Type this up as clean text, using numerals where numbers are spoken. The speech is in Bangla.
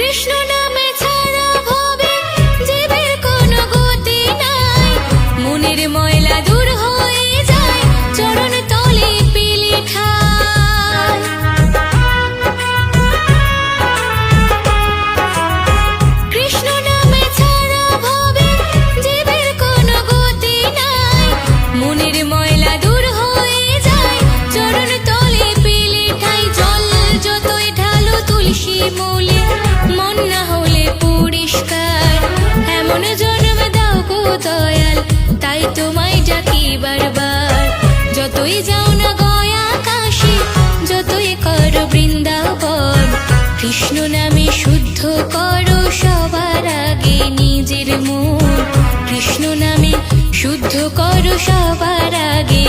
কৃষ্ণ নামে ছাড়া ভবে জীবের কোনো গতি নাই, মনের ময়লা দূর হয়ে যায় চরণ তলে পেলে ঠাই। কৃষ্ণ নামে ছাড়া ভবে জীবের কোনো গতি নাই, মনের ময়লা দূর হয়ে যায় চরণ তলে পেলে ঠাই। জল যতই ঢালো তুলসী মূলে মন না হলে পরিষ্কার, এমন জন্ম দাও গো দয়াল তাই তোমায় ডাকি বারবার। যতই যাও না গয়া কাশী, যতই করো বৃন্দাবন, কৃষ্ণ নামে শুদ্ধ করো সবার আগে নিজের মন। কৃষ্ণ নামে শুদ্ধ করো সবার আগে